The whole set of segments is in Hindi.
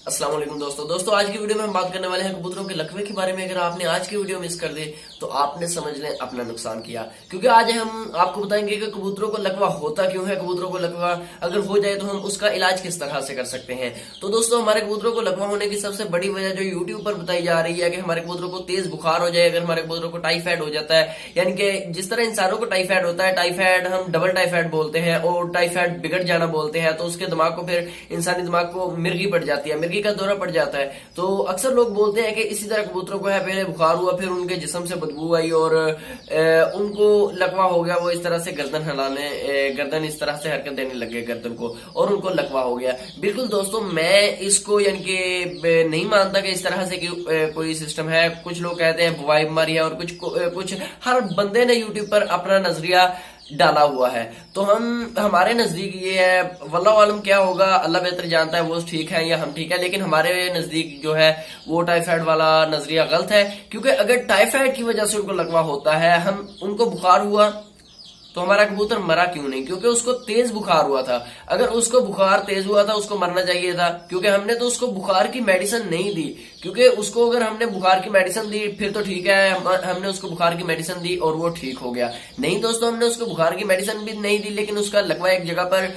अस्सलाम वालेकुम दोस्तों आज की वीडियो में हम बात करने वाले हैं कबूतरों के लकवे के बारे में। अगर आपने आज की वीडियो मिस कर दी तो आपने समझ लें अपना नुकसान किया, क्योंकि आज हम आपको बताएंगे कि कबूतरों को लकवा होता क्यों है, कबूतरों को लकवा अगर हो जाए तो हम उसका इलाज किस तरह से कर सकते हैं। तो दोस्तों, हमारे कबूतरों को लकवा होने की सबसे बड़ी वजह जो यूट्यूब पर बताई जा रही है कि हमारे कबूतरों को तेज बुखार हो जाए, अगर हमारे कबूतरों को टाइफाइड हो जाता है, यानी कि जिस तरह इंसानों को टाइफाइड होता है, टाइफाइड हम डबल टाइफाइड बोलते हैं और टाइफाइड बिगड़ जाना बोलते हैं, तो उसके दिमाग को फिर इंसानी दिमाग को मिर्गी पड़ जाती है, मिर्गी का दौरा पड़ जाता है। तो अक्सर लोग बोलते हैं कि इसी तरह कबूतरों को है, पहले बुखार हुआ, फिर उनके जिस्म से बदबू आई और उनको लकवा हो गया। वो इस तरह से गर्दन हिलाने, गर्दन इस तरह से हरकत देने लग गए गर्दन को, और उनको लकवा हो गया। बिल्कुल दोस्तों, मैं इसको यानी कि नहीं मानता कि इस तरह से कोई सिस्टम है। कुछ लोग कहते हैं बुवाई बीमारी है, और कुछ हर बंदे ने यूट्यूब पर अपना नजरिया डाला हुआ है। तो हमारे नजदीक ये है, वल्लाह आलम क्या होगा, अल्लाह बेहतर जानता है, वो ठीक है या हम ठीक है, लेकिन हमारे नजदीक जो है वो टाइफाइड वाला नजरिया गलत है। क्योंकि अगर टाइफाइड की वजह से उनको लकवा होता है, उनको बुखार हुआ, तो हमारा कबूतर मरा क्यों नहीं? क्योंकि उसको तेज बुखार हुआ था। अगर उसको बुखार तेज हुआ था, उसको मरना चाहिए था, क्योंकि हमने तो उसको बुखार की मेडिसिन नहीं दी। क्योंकि उसको अगर हमने बुखार की मेडिसिन दी फिर तो ठीक है, हमने उसको बुखार की मेडिसिन दी और वो ठीक हो गया। नहीं दोस्तों, हमने उसको बुखार की मेडिसिन भी नहीं दी, लेकिन उसका लकवा एक जगह पर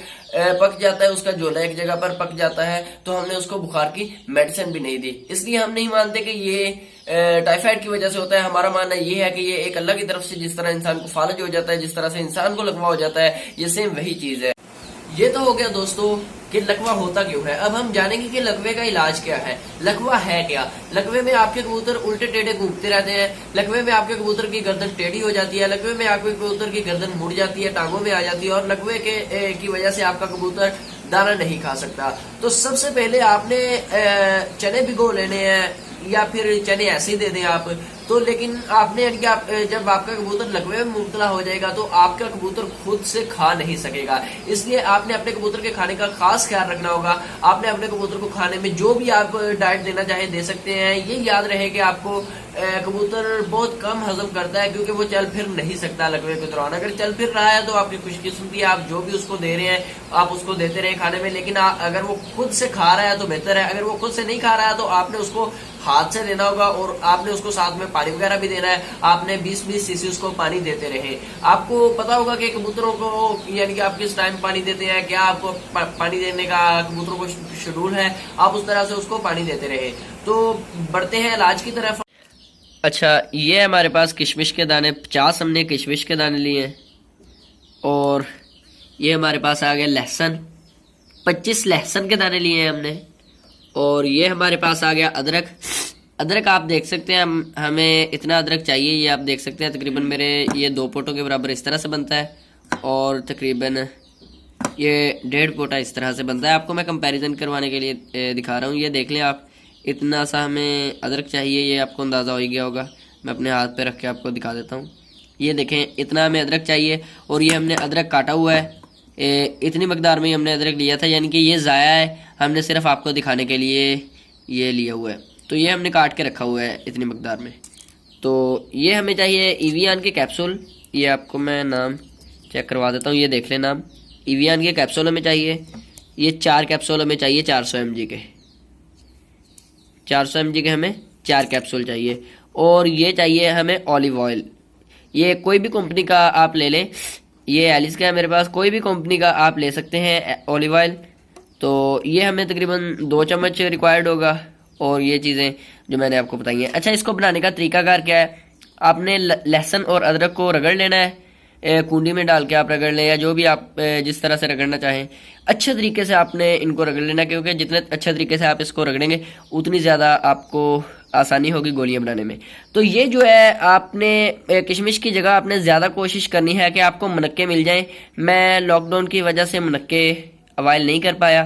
पक जाता है, उसका झोला एक जगह पर पक जाता है, तो हमने उसको बुखार की मेडिसिन भी नहीं दी। इसलिए हम नहीं मानते कि ये टाइफाइड की वजह से होता है। हमारा मानना ये है कि ये एक अल्लाह की तरफ से, जिस तरह इंसान को फालज हो जाता है, जिस तरह से इंसान को लकवा हो जाता है, ये सेम वही चीज है। ये तो हो गया दोस्तों कि लकवा होता क्यों है। अब हम जानेंगे कि लकवे का इलाज क्या है। लकवा है क्या? लकवे में आपके कबूतर उल्टे टेढ़े घूमते रहते हैं, लकवे में आपके कबूतर की गर्दन टेढ़ी हो जाती है, लकवे में आपके कबूतर की गर्दन मुड़ जाती है, टांगों में आ जाती है, और लकवे की वजह से आपका कबूतर दाना नहीं खा सकता। तो सबसे पहले आपने चने भिगो लेने हैं, या फिर चने ऐसे ही दे दें आप तो। लेकिन आपने यानी कि जब आपका कबूतर लकवे में मुब्तला हो जाएगा तो आपका कबूतर खुद से खा नहीं सकेगा। इसलिए आपने अपने कबूतर के खाने का खास ख्याल रखना होगा। आपने अपने कबूतर को खाने में जो भी आप डाइट देना चाहे दे सकते हैं। ये याद रहे कि आपको कबूतर बहुत कम हजम करता है, क्योंकि वो चल फिर नहीं सकता लकवे के दौरान। अगर चल फिर रहा है तो आपकी खुशकिस्मती, आप जो भी उसको दे रहे हैं आप उसको देते रहे खाने में। लेकिन अगर वो खुद से खा रहा है तो बेहतर है। अगर वो खुद से नहीं खा रहा है तो आपने उसको हाथ से देना होगा, और आपने उसको साथ में पानी वगैरह भी देना है। आपने 20-20 सीसी उसको पानी देते रहे। आपको पता होगा कि कबूतरों को यानी कि आप किस टाइम पानी देते हैं, क्या आपको पानी देने का कबूतरों को शेड्यूल है, आप उस तरह से उसको पानी देते रहे। तो बढ़ते हैं इलाज की तरफ। अच्छा, ये हमारे पास किशमिश के दाने 50 हमने किशमिश के दाने लिए हैं, और ये हमारे पास आ गया लहसुन 25 लहसुन के दाने लिए हैं हमने, और ये हमारे पास आ गया अदरक। अदरक आप देख सकते हैं, हमें इतना अदरक चाहिए, ये आप देख सकते हैं तकरीबन मेरे ये 2 पोटों के बराबर इस तरह से बनता है, और तकरीबन ये 1.5 पोटा इस तरह से बनता है। आपको मैं कंपैरिजन करवाने के लिए दिखा रहा हूँ। ये देख लें आप, इतना सा हमें अदरक चाहिए, ये आपको अंदाज़ा हो ही गया होगा। मैं अपने हाथ पे रख के आपको दिखा देता हूँ। ये देखें, इतना हमें अदरक चाहिए, और ये हमने अदरक काटा हुआ है। इतनी मकदार में ही हमने अदरक लिया था, यानी कि ये ज़ाया है, हमने सिर्फ आपको दिखाने के लिए ये लिया हुआ है। तो ये हमने काट के रखा हुआ है इतनी मकदार में। तो ये हमें चाहिए इवियान के कैप्सूल। ये आपको मैं नाम चेक करवा देता हूँ, ये देख लें नाम। इवियान के कैप्सूल हमें चाहिए, ये 4 कैप्सूल हमें चाहिए 400 mg के। 400 mg के हमें 4 कैप्सूल चाहिए। और ये चाहिए हमें ऑलिव ऑयल। ये कोई भी कंपनी का आप ले लें, ये एलिस का है मेरे पास, कोई भी कंपनी का आप ले सकते हैं ऑलिव ऑयल। तो ये हमें तकरीबन 2 चम्मच रिक्वायर्ड होगा, और ये चीज़ें जो मैंने आपको बताई हैं। अच्छा, इसको बनाने का तरीकाकार क्या है? आपने लहसुन और अदरक को रगड़ लेना है, कूंडी में डाल के आप रगड़ लें, या जो भी आप जिस तरह से रगड़ना चाहें। अच्छे तरीके से आपने इनको रगड़ लेना, क्योंकि जितने अच्छे तरीके से आप इसको रगड़ेंगे उतनी ज़्यादा आपको आसानी होगी गोलियां बनाने में। तो ये जो है, आपने किशमिश की जगह आपने ज़्यादा कोशिश करनी है कि आपको मनक्के मिल जाएं। मैं लॉकडाउन की वजह से मनक्के अवाइल नहीं कर पाया,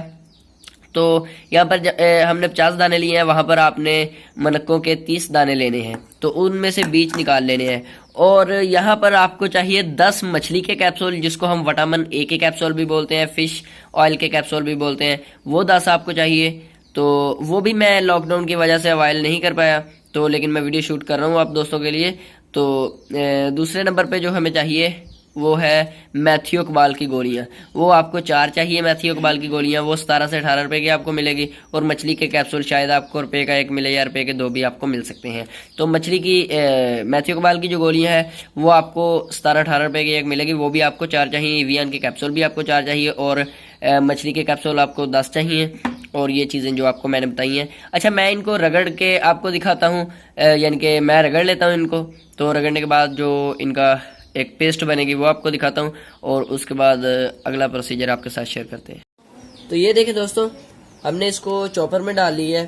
तो यहाँ पर हमने 50 दाने लिए हैं, वहाँ पर आपने मनक्कों के 30 दाने लेने हैं, तो उनमें से बीज निकाल लेने हैं। और यहाँ पर आपको चाहिए 10 मछली के कैप्सूल, जिसको हम विटामिन ए के कैप्सूल भी बोलते हैं, फिश ऑयल के कैप्सूल भी बोलते हैं, वो 10 आपको चाहिए। तो वो भी मैं लॉकडाउन की वजह से अवाइल नहीं कर पाया, तो लेकिन मैं वीडियो शूट कर रहा हूँ आप दोस्तों के लिए। तो दूसरे नंबर पर जो हमें चाहिए वो है मैथियो कबाल की गोलियां। वो आपको 4 चाहिए मैथियो कबाल की गोलियां, वो 17 से 18 रुपए की आपको मिलेगी। और मछली के कैप्सूल शायद आपको रुपए का 1 मिले या रुपए के 2 भी आपको मिल सकते हैं। तो मछली की मैथियो कबाल की जो गोलियां हैं वो आपको 17-18 रुपए की 1 मिलेगी, वो भी आपको 4 चाहिए। एवियन के कैप्सूल भी आपको 4 चाहिए और मछली के कैप्सूल आपको 10 चाहिए। और ये चीज़ें जो आपको मैंने बताई हैं। अच्छा, मैं इनको रगड़ के आपको दिखाता हूँ, यानी कि मैं रगड़ लेता हूँ इनको। तो रगड़ने के बाद जो इनका एक पेस्ट बनेगी वो आपको दिखाता हूँ और उसके बाद अगला प्रोसीजर आपके साथ शेयर करते हैं। तो ये देखें दोस्तों, हमने इसको चॉपर में डाल ली है।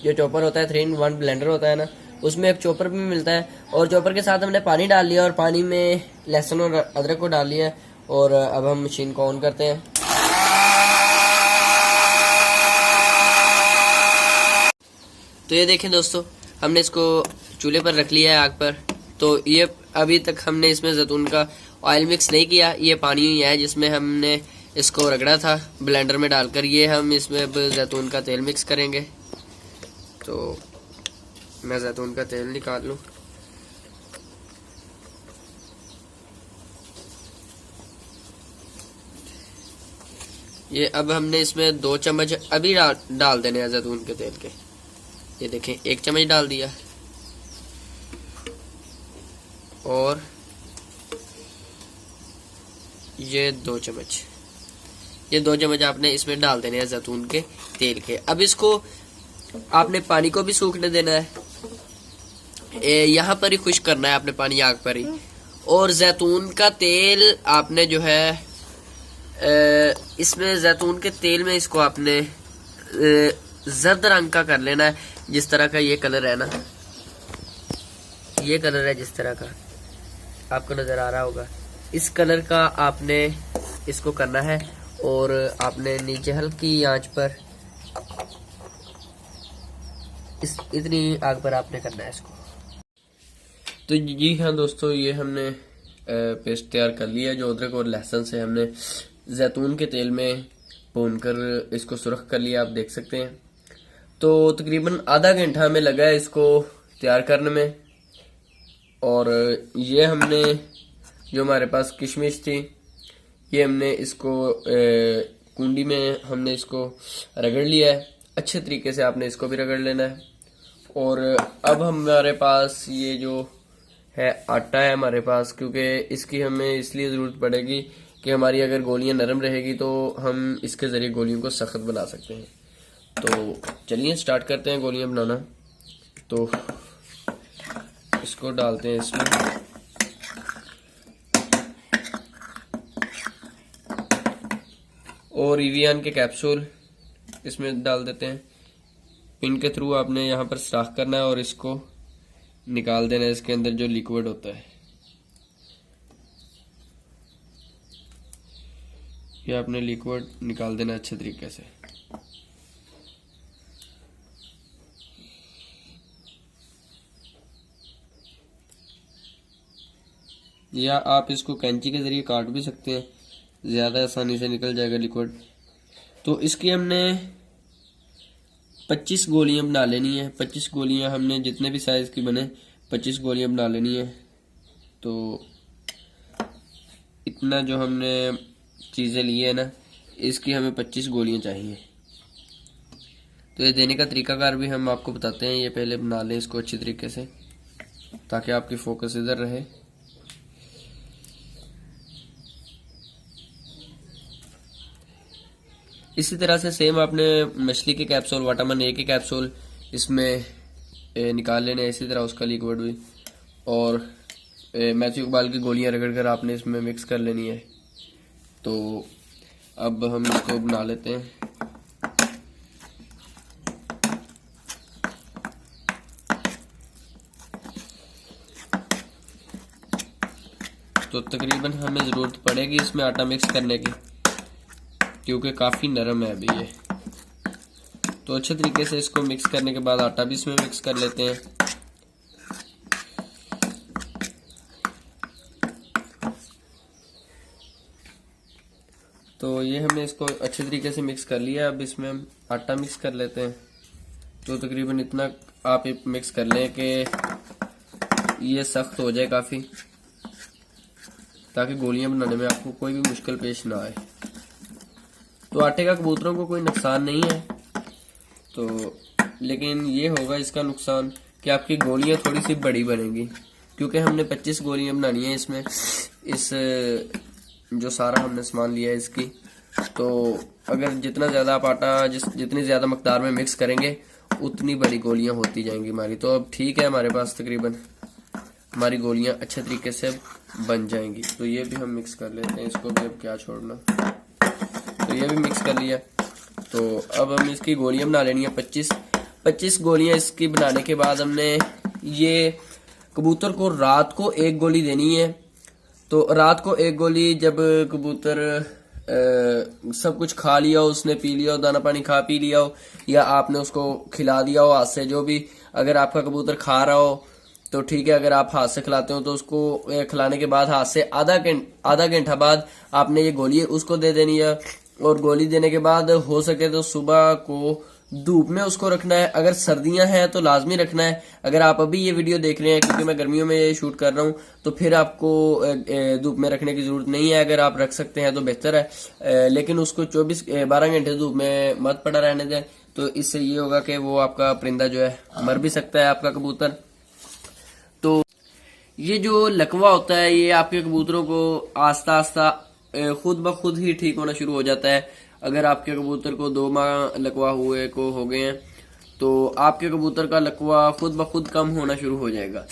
जो चॉपर होता है 3-in-1 ब्लेंडर होता है ना, उसमें एक चॉपर भी मिलता है। और चॉपर के साथ हमने पानी डाल लिया और पानी में लहसुन और अदरक को डाल लिया। और अब हम मशीन को ऑन करते हैं। तो ये देखें दोस्तों, हमने इसको चूल्हे पर रख लिया है आग पर। तो ये अभी तक हमने इसमें जैतून का ऑयल मिक्स नहीं किया, ये पानी ही है जिसमें हमने इसको रगड़ा था ब्लेंडर में डालकर। ये हम इसमें अब जैतून का तेल मिक्स करेंगे। तो मैं जैतून का तेल निकाल लूँ। ये अब हमने इसमें 2 चम्मच अभी डाल देने हैं जैतून के तेल के। ये देखें, 1 चम्मच डाल दिया और ये 2 चम्मच, ये 2 चम्मच आपने इसमें डाल देने हैं जैतून के तेल के। अब इसको आपने पानी को भी सूखने देना है, यहाँ पर ही खुश्क करना है आपने पानी आग पर ही। और जैतून का तेल आपने जो है इसमें जैतून के तेल में इसको आपने जर्द रंग का कर लेना है। जिस तरह का ये कलर है ना, ये कलर है जिस तरह का आपको नजर आ रहा होगा, इस कलर का आपने इसको करना है। और आपने नीचे हल्की आंच पर इतनी आग पर आपने करना है इसको। तो जी हाँ दोस्तों, ये हमने पेस्ट तैयार कर लिया जो अदरक और लहसुन से हमने जैतून के तेल में भूनकर इसको सुरख कर लिया, आप देख सकते हैं। तो तकरीबन आधा घंटा हमें लगा है इसको तैयार करने में। और ये हमने जो हमारे पास किशमिश थी, ये हमने इसको कुंडी में हमने इसको रगड़ लिया है। अच्छे तरीके से आपने इसको भी रगड़ लेना है। और अब हमारे पास ये जो है आटा है हमारे पास, क्योंकि इसकी हमें इसलिए ज़रूरत पड़ेगी कि हमारी अगर गोलियां नरम रहेगी तो हम इसके ज़रिए गोलियों को सख्त बना सकते हैं। तो चलिए स्टार्ट करते हैं गोलियां बनाना। तो इसको डालते हैं इसमें। और एवियन के कैप्सूल इसमें डाल देते हैं। पिन के थ्रू आपने यहाँ पर सुराख करना है और इसको निकाल देना है, इसके अंदर जो लिक्विड होता है। ये आपने लिक्विड निकाल देना अच्छे तरीके से। या आप इसको कैंची के जरिए काट भी सकते हैं, ज़्यादा आसानी से निकल जाएगा लिक्विड। तो इसकी हमने 25 गोलियां बना लेनी है। 25 गोलियां हमने जितने भी साइज़ की बने 25 गोलियां बना लेनी है। तो इतना जो हमने चीज़ें ली है ना, इसकी हमें 25 गोलियां चाहिए। तो ये देने का तरीकाकार भी हम आपको बताते हैं। ये पहले बना लें इसको अच्छी तरीके से ताकि आपकी फोकस इधर रहे। इसी तरह से सेम आपने मछली के कैप्सूल, विटामिन ए के कैप्सूल इसमें निकाल लेने, इसी तरह उसका लिक्विड भी। और मैथियो कबाल की गोलियां रगड़ कर आपने इसमें मिक्स कर लेनी है। तो अब हम इसको बना लेते हैं। तो तकरीबन हमें ज़रूरत पड़ेगी इसमें आटा मिक्स करने की, क्योंकि काफ़ी नरम है अभी ये। तो अच्छे तरीके से इसको मिक्स करने के बाद आटा भी इसमें मिक्स कर लेते हैं। तो ये हमने इसको अच्छे तरीके से मिक्स कर लिया। अब इसमें हम आटा मिक्स कर लेते हैं। तो तकरीबन इतना आप मिक्स कर लें कि ये सख्त हो जाए काफ़ी। ताकि गोलियां बनाने में आपको कोई भी मुश्किल पेश ना आए। तो आटे का कबूतरों को कोई नुकसान नहीं है, तो लेकिन ये होगा इसका नुकसान कि आपकी गोलियां थोड़ी सी बड़ी बनेंगी, क्योंकि हमने 25 गोलियां बनानी है इसमें, इस जो सारा हमने सामान लिया है इसकी। तो अगर जितना ज़्यादा आप आटा जितनी ज़्यादा मकदार में मिक्स करेंगे उतनी बड़ी गोलियां होती जाएंगी हमारी। तो अब ठीक है, हमारे पास तकरीबन हमारी गोलियां अच्छे तरीके से बन जाएंगी। तो ये भी हम मिक्स कर लेते हैं, इसको भी अब क्या छोड़ना। तो ये भी मिक्स कर लिया। तो अब हम इसकी गोलियां बना लेनी है 25 गोलियां इसकी बनाने के बाद हमने ये कबूतर को रात को एक गोली देनी है। तो रात को एक गोली, जब कबूतर सब कुछ खा लिया हो, उसने पी लिया हो, दाना पानी खा पी लिया हो, या आपने उसको खिला दिया हो हाथ से, जो भी, अगर आपका कबूतर खा रहा हो तो ठीक है, अगर आप हाथ से खिलाते हो तो उसको खिलाने के बाद हाथ से आधा घंटा बाद आपने ये गोली उसको दे देनी है। और गोली देने के बाद हो सके तो सुबह को धूप में उसको रखना है। अगर सर्दियां हैं तो लाजमी रखना है। अगर आप अभी ये वीडियो देख रहे हैं, क्योंकि मैं गर्मियों में ये शूट कर रहा हूं, तो फिर आपको धूप में रखने की जरूरत नहीं है। अगर आप रख सकते हैं तो बेहतर है, लेकिन उसको 12 घंटे धूप में मत पड़ा रहने दें। तो इससे ये होगा कि वो आपका परिंदा जो है मर भी सकता है, आपका कबूतर। तो ये जो लकवा होता है, ये आपके कबूतरों को आस्ता आस्ता खुद ब खुद ही ठीक होना शुरू हो जाता है। अगर आपके कबूतर को 2 माह लकवा हुए को हो गए हैं, तो आपके कबूतर का लकवा खुद ब खुद कम होना शुरू हो जाएगा।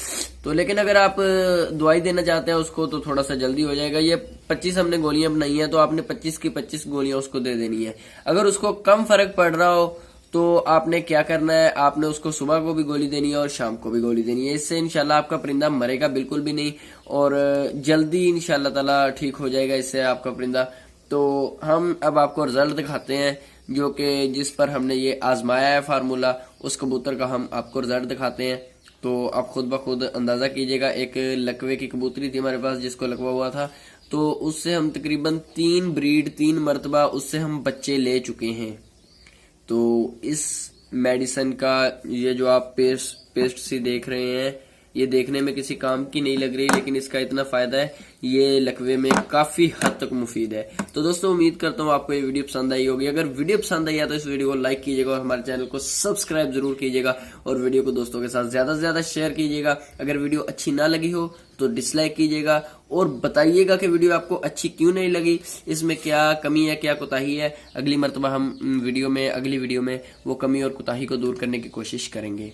तो लेकिन अगर आप दवाई देना चाहते हैं उसको, तो थोड़ा सा जल्दी हो जाएगा। ये 25 हमने गोलियां बनाई हैं, तो आपने 25 की 25 गोलियां उसको दे देनी है। अगर उसको कम फर्क पड़ रहा हो तो आपने क्या करना है, आपने उसको सुबह को भी गोली देनी है और शाम को भी गोली देनी है। इससे इंशाल्लाह आपका परिंदा मरेगा बिल्कुल भी नहीं, और जल्दी इंशाल्लाह ताला ठीक हो जाएगा इससे आपका परिंदा। तो हम अब आपको रिजल्ट दिखाते हैं, जो कि जिस पर हमने ये आजमाया है फार्मूला, उस कबूतर का हम आपको रिजल्ट दिखाते हैं। तो आप खुद ब खुद अंदाजा कीजिएगा। एक लकवे की कबूतरी थी हमारे पास जिसको लकवा हुआ था, तो उससे हम तकरीबन 3 मरतबा उससे हम बच्चे ले चुके हैं। तो इस मेडिसिन का ये जो आप पेस्ट सी देख रहे हैं, ये देखने में किसी काम की नहीं लग रही, लेकिन इसका इतना फायदा है, ये लकवे में काफी हद तक मुफीद है। तो दोस्तों, उम्मीद करता हूँ आपको ये वीडियो पसंद आई होगी। अगर वीडियो पसंद आई है तो इस वीडियो को लाइक कीजिएगा और हमारे चैनल को सब्सक्राइब जरूर कीजिएगा, और वीडियो को दोस्तों के साथ ज्यादा से ज्यादा शेयर कीजिएगा। अगर वीडियो अच्छी ना लगी हो तो डिसलाइक कीजिएगा, और बताइएगा कि वीडियो आपको अच्छी क्यों नहीं लगी, इसमें क्या कमी है, क्या कोताही है। अगली मरतबा हम अगली वीडियो में वो कमी और कोताही को दूर करने की कोशिश करेंगे।